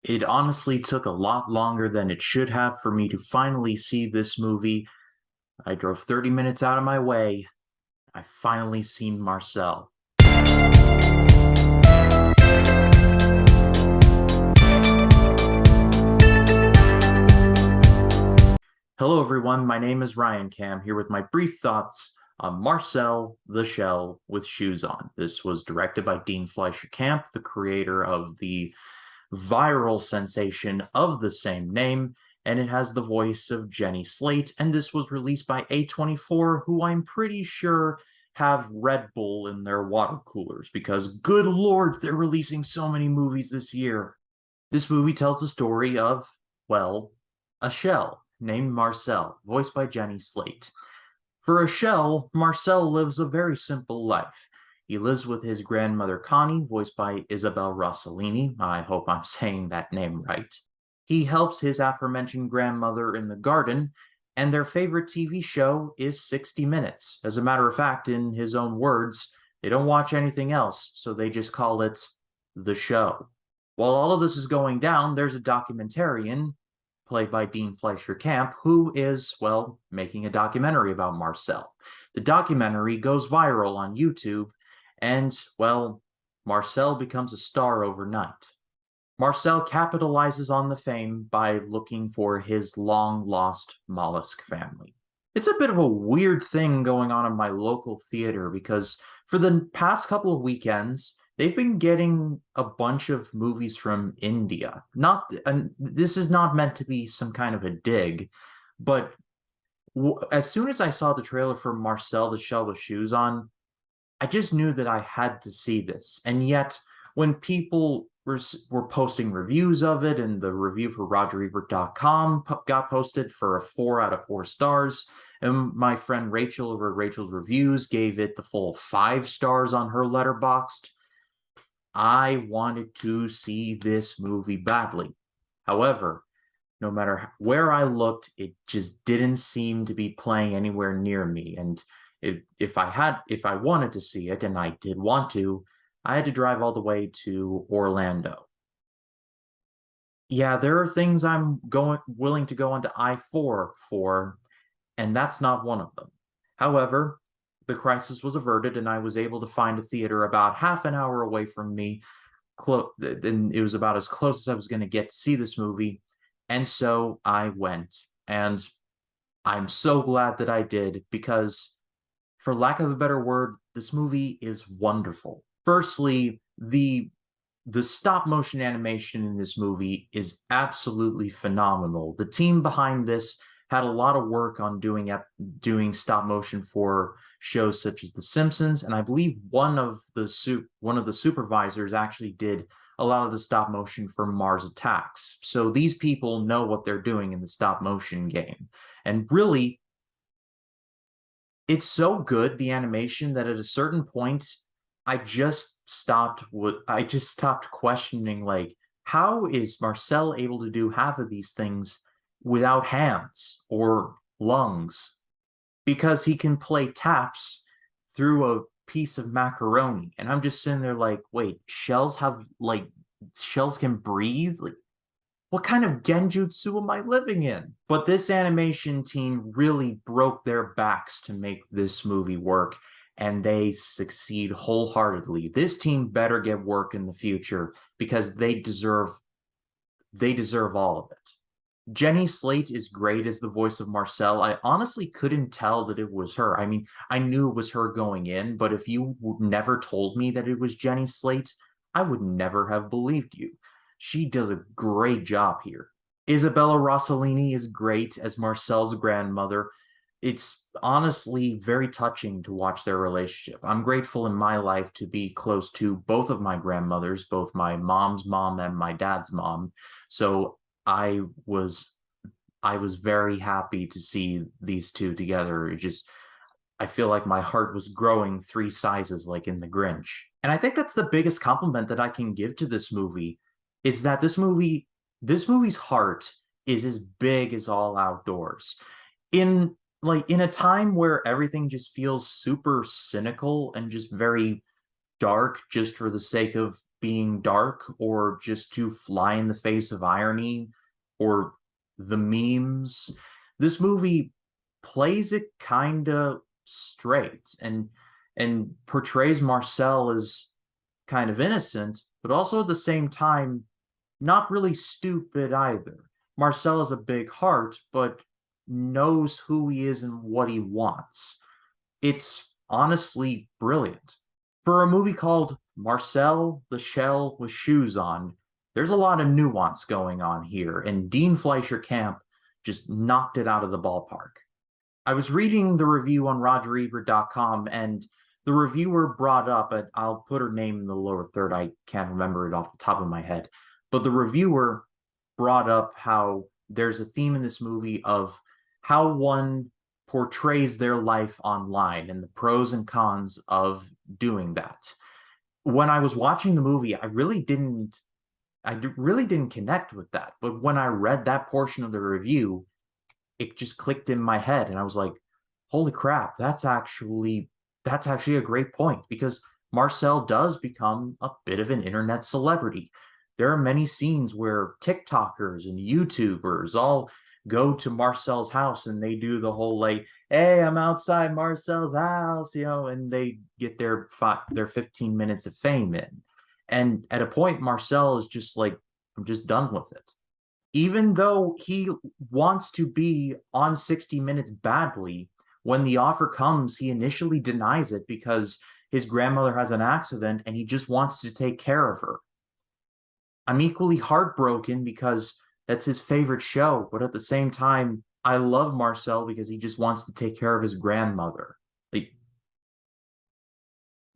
It honestly took a lot longer than it should have for me to finally see this movie. I drove 30 minutes out of my way. I finally seen Marcel. Hello, everyone. My name is Ryan Cam, here with my brief thoughts on Marcel the Shell with Shoes On. This was directed by Dean Fleischer Camp, the creator of the viral sensation of the same name, and it has the voice of Jenny Slate, and this was released by A24, who I'm pretty sure have Red Bull in their water coolers, because good lord, they're releasing so many movies this year. This movie tells the story of, well, a shell named Marcel, voiced by Jenny Slate. For a shell, Marcel lives a very simple life. He lives with his grandmother Connie, voiced by Isabel Rossellini. I hope I'm saying that name right. He helps his aforementioned grandmother in the garden, and their favorite TV show is 60 Minutes. As a matter of fact, in his own words, they don't watch anything else, so they just call it The Show. While all of this is going down, there's a documentarian, played by Dean Fleischer Camp, who is, well, making a documentary about Marcel. The documentary goes viral on YouTube, and, well, Marcel becomes a star overnight. Marcel capitalizes on the fame by looking for his long-lost mollusk family. It's a bit of a weird thing going on in my local theater because for the past couple of weekends, they've been getting a bunch of movies from India. Not, and this is not meant to be some kind of a dig, but as soon as I saw the trailer for Marcel the Shell with Shoes On, I just knew that I had to see this. And yet, when people were posting reviews of it, and the review for RogerEbert.com got posted for a 4 out of 4 stars, and my friend Rachel over Rachel's Reviews gave it the full 5 stars on her Letterboxd, I wanted to see this movie badly. However, no matter where I looked, it just didn't seem to be playing anywhere near me. And if I wanted to see it, and I did want to, I had to drive all the way to Orlando. Yeah, there are things I'm willing to go onto I-4 for, and that's not one of them. However, the crisis was averted, and I was able to find a theater about half an hour away from me. And it was about as close as I was going to get to see this movie, and so I went. And I'm so glad that I did because, for lack of a better word, this movie is wonderful. Firstly, the stop motion animation in this movie is absolutely phenomenal. The team behind this had a lot of work on doing stop motion for shows such as The Simpsons, and I believe one of the supervisors actually did a lot of the stop motion for Mars Attacks. So these people know what they're doing in the stop motion game. And really, it's so good, the animation, that at a certain point I just stopped questioning, like, how is Marcel able to do half of these things without hands or lungs? Because he can play taps through a piece of macaroni. And I'm just sitting there like, wait, shells can breathe? Like, what kind of genjutsu am I living in? But this animation team really broke their backs to make this movie work, and they succeed wholeheartedly. This team better get work in the future because they deserve all of it. Jenny Slate is great as the voice of Marcel. I honestly couldn't tell that it was her. I mean, I knew it was her going in, but if you never told me that it was Jenny Slate, I would never have believed you. She does a great job here. Isabella Rossellini is great as Marcel's grandmother. It's honestly very touching to watch their relationship. I'm grateful in my life to be close to both of my grandmothers, both my mom's mom and my dad's mom. So I was I was very happy to see these two together. I feel like my heart was growing 3 sizes like in The Grinch. And I think that's the biggest compliment that I can give to this movie is that this movie's heart is as big as all outdoors. In a time where everything just feels super cynical and just very dark just for the sake of being dark, or just to fly in the face of irony or the memes. This movie plays it kind of straight and portrays Marcel as kind of innocent, but also at the same time not really stupid either. Marcel has a big heart, but knows who he is and what he wants. It's honestly brilliant. For a movie called Marcel the Shell with Shoes On, there's a lot of nuance going on here, and Dean Fleischer Camp just knocked it out of the ballpark. I was reading the review on RogerEbert.com, and the reviewer brought up, and I'll put her name in the lower third, I can't remember it off the top of my head, but the reviewer brought up how there's a theme in this movie of how one portrays their life online and the pros and cons of doing that. When I was watching the movie, I really didn't connect with that. But when I read that portion of the review, it just clicked in my head and I was like, holy crap, that's actually a great point, because Marcel does become a bit of an internet celebrity. There are many scenes where TikTokers and YouTubers all go to Marcel's house and they do the whole like, "Hey, I'm outside Marcel's house," and they get their 15 minutes of fame in. And at a point, Marcel is just like, "I'm just done with it." Even though he wants to be on 60 Minutes badly, when the offer comes, he initially denies it because his grandmother has an accident and he just wants to take care of her. I'm equally heartbroken because that's his favorite show, but at the same time, I love Marcel because he just wants to take care of his grandmother. Like,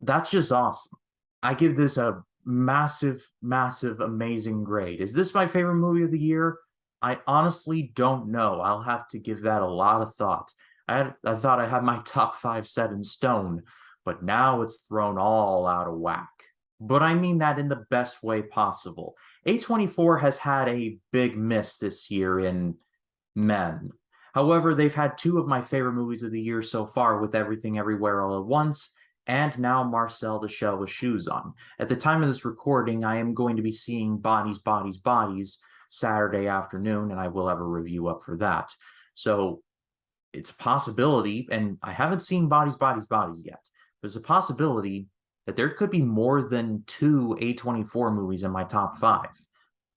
that's just awesome. I give this a massive, massive, amazing grade. Is this my favorite movie of the year? I honestly don't know. I'll have to give that a lot of thought. I thought I had my top five set in stone, but now it's thrown all out of whack. But I mean that in the best way possible. A24 has had a big miss this year in Men. However, they've had two of my favorite movies of the year so far, with Everything Everywhere All at Once and now Marcel the Shell with Shoes On. At the time of this recording, I am going to be seeing Bodies, Bodies, Bodies Saturday afternoon, and I will have a review up for that. So it's a possibility, and I haven't seen Bodies, Bodies, Bodies yet. There's a possibility that there could be more than two A24 movies in my top five,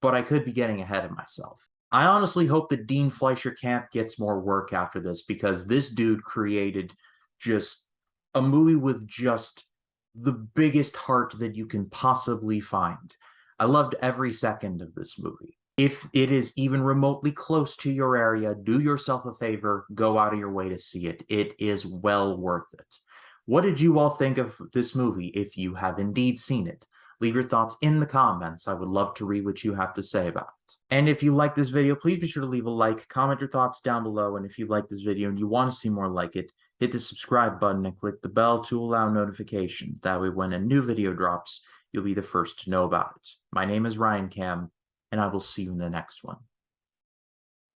but I could be getting ahead of myself. I honestly hope that Dean Fleischer Camp gets more work after this, because this dude created just a movie with just the biggest heart that you can possibly find. I loved every second of this movie. If it is even remotely close to your area, do yourself a favor, go out of your way to see it. It is well worth it. What did you all think of this movie, if you have indeed seen it? Leave your thoughts in the comments. I would love to read what you have to say about it. And if you like this video, please be sure to leave a like, comment your thoughts down below, and if you like this video and you want to see more like it, hit the subscribe button and click the bell to allow notifications. That way when a new video drops, you'll be the first to know about it. My name is Ryan Cam, and I will see you in the next one.